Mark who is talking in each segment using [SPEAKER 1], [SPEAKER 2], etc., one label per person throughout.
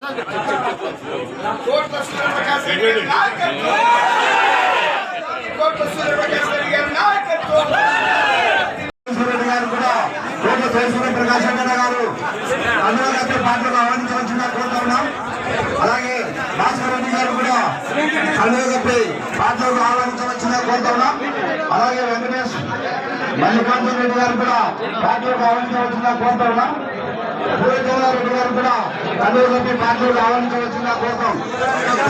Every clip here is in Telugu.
[SPEAKER 1] ప్రకాశ్ అన్న గారు అందరూ పాటలు ఆహ్వానించవలసిన కోరుతా ఉన్నాం. అలాగే భాస్కర్ రెడ్డి గారు కూడా అందరూ పాటలకు ఆహ్వానించవలసిన కోరుతా ఉన్నాం. అలాగే వెంకటేష్ మల్లికార్జున రెడ్డి గారు కూడా పాటలకు ఆహ్వానించవలసిన కోరుతా ఉన్నాం. రెడ్డి గారు కూడా అందరూ పాటలకు ఆహ్వానించవలసిన కోరుతాం.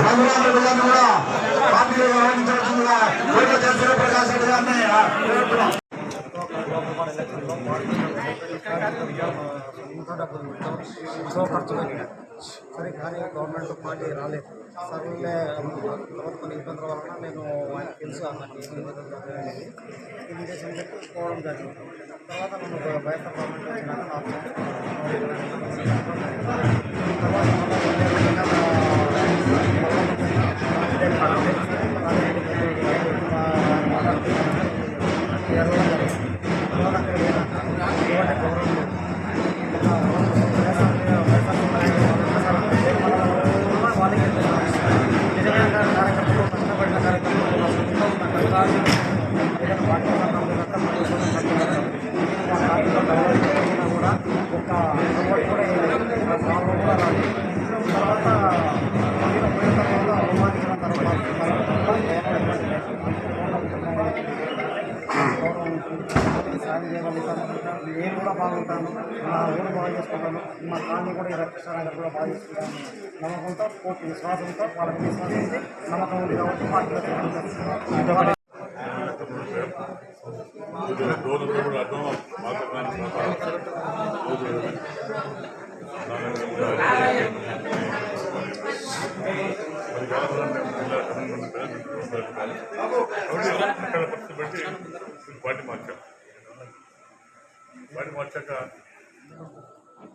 [SPEAKER 1] రఘురామ్ రెడ్డి గారు కూడా పాటలకు ఆహ్వానించవలసిందిగా కోరిక ప్రకాశ్ రెడ్డి గారిని కోరుతున్నాం. ఎంతో ఖర్చు పెట్టారు సరే, కానీ గవర్నమెంట్ పార్టీ రాలేదు. సర్లే తర్వాత కొన్ని ఇబ్బందుల వలన నేను ఆయన తెలుసు అన్నట్టు ఇబ్బందులు జరిగాయి. తెలుగుదేశం చెప్పి పోవడం జరిగింది. తర్వాత నన్ను బయట గవర్నమెంట్ వచ్చినాక నేను కూడా బాగుంటాను, నా ఊరు బాగా చేసుకుంటాను, మా కాలనీ కూడా రక్షణ కూడా బాగా చేసుకుంటాను నమ్మకంతో పూర్తి విశ్వాసంతో వాళ్ళకి విశ్వాసం నమ్మకం ఉంది కాబట్టి పార్టీలో
[SPEAKER 2] పార్టీ మార్చాక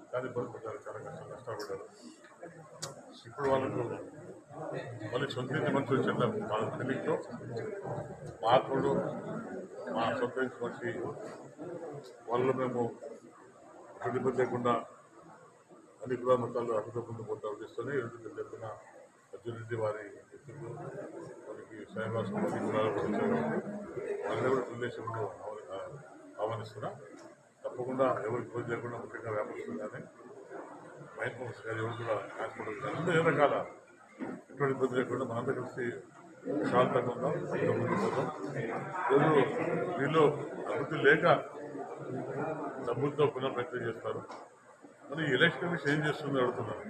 [SPEAKER 2] చాలా ఇబ్బంది పడ్డారు, చాలా కష్టపడ్డారు. ఇప్పుడు వాళ్ళకు మళ్ళీ సొంత ఇంటి మనిషి వచ్చిన వాళ్ళ తెలియతో మార్పుడు మా సొంత ఇంటి మనిషి వాళ్ళు మేము ఇబ్బంది లేకుండా అన్ని కుల మతాలు అభివృద్ధి పొందాలు ఉద్దేశంతోనే చెప్తున్న అర్జున్ వారి వ్యక్తులు వారికి శ్రీనివాసం అన్ని కులాలు కూడా వచ్చారు కాబట్టి వాళ్ళని కూడా తెలుగుదేశంలో ఆహ్వానిస్తున్నా. తప్పకుండా ఎవరు ఇబ్బంది లేకుండా ముఖ్యంగా వ్యాపారస్తులు కానీ మైండ్ ఫోన్స్ కానీ ఎవరు కూడా హాస్పిటల్ కానీ అందరూ ఏ రకాల ఎటువంటి ఇబ్బంది లేకుండా మనందరూ కలిసి శాంతంగా ఉందాం, ముందుకు పోతాం. రోజు వీళ్ళు అభివృద్ధి లేక డబ్బులతో పునఃప్రయత్నం చేస్తారు. మరి ఎలక్షన్ కమిషన్ ఏం చేస్తుంది అడుగుతున్నారు,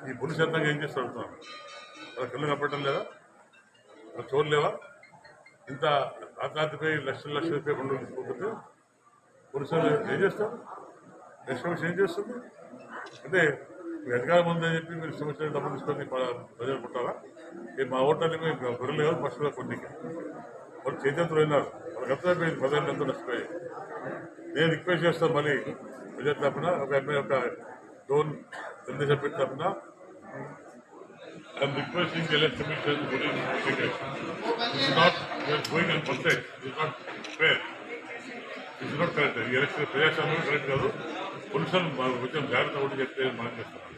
[SPEAKER 2] ఈ పురుష యంత్రంగా ఏం చేస్తారు అడుగుతున్నారు. వాళ్ళ కళ్ళు కప్పటం లేదా, వాళ్ళ చూడలేవా? ఇంత అర్ధరాత్రిపై లక్షల రూపాయలు కొండలు తీసుకోకపోతే పురుషులు ఏం చేస్తారు? ఎలక్షన్ కమిషన్ ఏం చేస్తుంది అంటే మీరు అధికారం ఉందని చెప్పి మీరు సంవత్సరాలు డబ్బులు తీసుకొని ప్రజలు పుట్టారా? మా ఓటర్ని మేము గొర్రెలు కాదు పశువుల కొన్నికి వాళ్ళు చైతన్యం అయినారు. వాళ్ళకి అర్థమైపోయింది ప్రజలు ఎంతో నష్టపోయాయి. నేను రిక్వెస్ట్ చేస్తాను మళ్ళీ ప్రజల తరఫున ఒక ఎమ్మెల్యే ఒక డోన్ తెలుగుదేశం పెట్టి తరఫున I'm requesting the election commission it's not going and perfect, it's not fair, it's not correct. ఈ ఎలక్షన్ ప్రజాస్వామ్యం కరెక్ట్ కాదు. పురుషులు కొంచెం జాగ్రత్త కూడా చెప్తే మనం చేస్తున్నాం.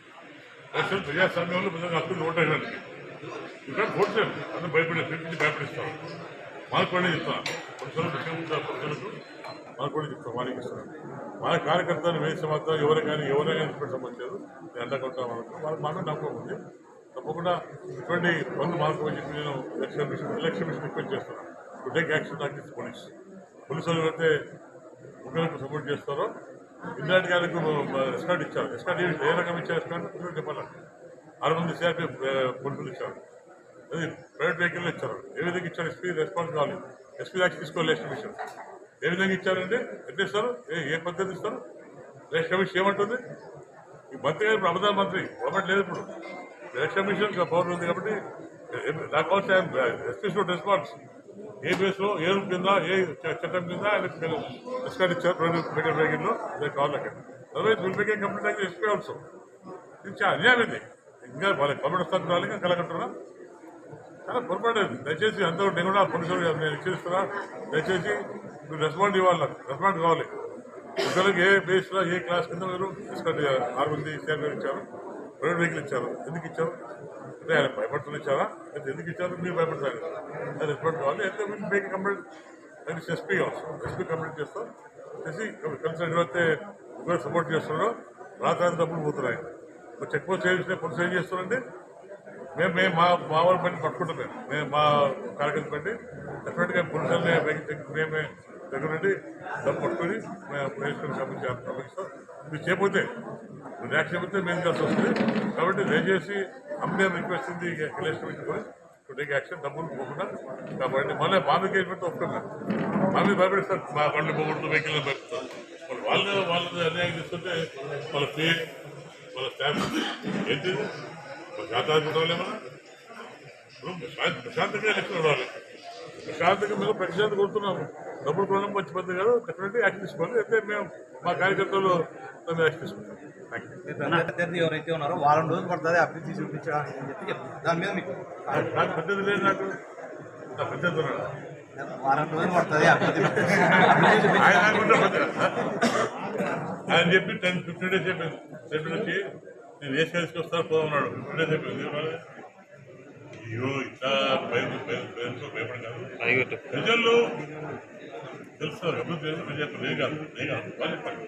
[SPEAKER 2] ఎలక్షన్ ప్రజాస్వామ్యంలో నిజంగా హక్కులు ఓటేయడానికి ఇక్కడ ఓట్లేదు అందరూ భయపడి భయపడిస్తాం. మాకు కూడా చెప్తాను పురుషులు పురుషులకు మాకు కూడా చెప్తాం, వాళ్ళకి ఇస్తున్నాం. మన కార్యకర్తలు వేసే మాత్రం ఎవరైనా ఇప్పుడు సంబంధించారు నేను అండకుంటాం వాళ్ళకు వాళ్ళకి మాకు నమ్మకం ఉంది. తప్పకుండా ఇటువంటి పనులు మార్పు చెప్పి నేను ఎలక్షన్ మిషన్ రిక్వెస్ట్ చేస్తున్నాను. టు టేక్ యాక్షన్ అగైన్స్ పోలీసులు అయితే ముఖ్యులకు సపోర్ట్ చేస్తారో ఇందిరాటి గారికి ఎస్కాట్ ఇచ్చారు. ఎస్కాట్ ఏ రకం ఇచ్చారు? ఎస్కాట్ చెప్పాలంటే 6 మంది సిఆర్పీ పోలీసులు ఇచ్చారు. అది ప్రైవేట్ వెహికల్ ఇచ్చారు. ఏ విధంగా ఇచ్చారు? ఎస్పీ రెస్పాన్స్ కావాలి, ఎస్పీ యాక్షన్ తీసుకోవాలి. ఎలక్షన్ కమిషన్ ఏ విధంగా ఇచ్చారంటే ఎట్లా ఇస్తారు? ఏ పద్ధతి ఇస్తారు? ఎలక్షన్ కమిషన్ ఏమంటుంది? ఈ మంత్రి గారు ఇప్పుడు అబద్ధాల మంత్రి గవర్నమెంట్ లేదు. ఇప్పుడు ఎలక్షన్ కమిషన్ పవర్ ఉంది కాబట్టి నాకు కావాల్సిన ఎస్పీ రెస్పాన్స్ ఏ బేస్లో ఏ రూమ్ కింద ఏ చట్టం కింద ఎస్కాట్ ఇచ్చారు ప్రైవేట్ వెహికల్లో అదే కావాలి. Otherwise will make a complete అయితే ఎస్పీ ఆల్సో. ఇది చాలా అన్యాయం ఇది. ఇంకా వాళ్ళకి గవర్నమెంట్ స్థానం రావాలి, ఇంకా కలగట్టున్నా చాలా పొరపాటు. దయచేసి అందరూ నేను కూడా పోలీసులు నేను ఇచ్చేస్తున్నా. దయచేసి మీరు రెస్పాండ్ ఇవ్వాలి, రెస్పాండ్ కావాలి. పిల్లలకి ఏ బేస్లో ఏ క్లాస్ కింద మీరు తీసుకొని 6 మంది సిఆర్పీ ఇచ్చారు. ప్రైవేట్ వెహికల్ ఇచ్చారు. ఎందుకు ఇచ్చారు అంటే ఆయన భయపడుతున్న ఇచ్చారా అయితే ఎందుకు ఇచ్చారు మీరు భయపడతారు అది రిపోర్ట్ కావాలి అయితే మీరు మేక్ కంప్లైంట్ అది ఎస్పీ అవసరం ఎస్పీ కంప్లైంట్ చేస్తాం చేసి కన్సర్న్ ఎవరైతే ఎవరు సపోర్ట్ చేస్తున్నారో రాత్రి డబ్బులు పోతున్నాయి చెక్ పోస్ట్ చేసిన పోలీసు ఏం చేస్తున్నారంటే మేము మా వాళ్ళ పని పట్టుకుంటాం మేము మా కార్యకర్త పని డెఫినెట్గా పురుషులనే మేమే దగ్గర నుండి డబ్బు పట్టుకొని మేము పోలీసులను అప్పగిస్తాం మీరు చేయకపోతే మీరు రియాక్షన్ అయిపోతే మేము కలిసి వస్తుంది కాబట్టి దయచేసి అమ్మే రిక్వెస్ట్ ఉంది college committee to take action డబ్బులు పోకుండా కాబట్టి మళ్ళీ మా మీద కేసు ఒప్పుకున్నాం మా మీద భయపడిస్తారు మా బండ్లు పోకూడదు వెహికల్ భయపడతారు వాళ్ళది అన్యాయం చేస్తుంటే వాళ్ళ పే వాళ్ళ స్టాఫ్ ఏంటి శాతాధిపతాలేమన్నా ఇప్పుడు ప్రశాంతంగా ఎలక్షన్ రావాలి ప్రశాంతంగా మేము ప్రశాంతంగా కొడుతున్నాము డబ్బులు కొనడం మంచి పద్ధతి కాదు డెఫినెట్గా యాక్షన్ తీసుకోవాలి అయితే మేము మా కార్యకర్తలు మేము యాక్షన్ తీసుకుంటాం
[SPEAKER 3] ప్రత్యర్థి ఎవరైతే ఉన్నారో వారం రోజులు పడుతుంది అభివృద్ధి చూపించడానికి అని చెప్పి చెప్తారు దాని మీద మీకు
[SPEAKER 2] నాకు పెద్దది లేదు నాకు నా పెద్దది ఉన్నాడు
[SPEAKER 3] వారం రోజులు పడుతుంది అభివృద్ధి
[SPEAKER 2] ఆయన అనుకుంటే ఆయన చెప్పి 10-15 డేస్ చెప్పింది చెప్పిన వచ్చి నేను వేసి తీసుకొస్తాను పోతున్నాడు 15 డేస్ చెప్పింది అయ్యో ఇట్లా భయపడి కాదు ప్రజల్లో తెలుసు అభివృద్ధి లేదు కాదు వాళ్ళు చెప్పండి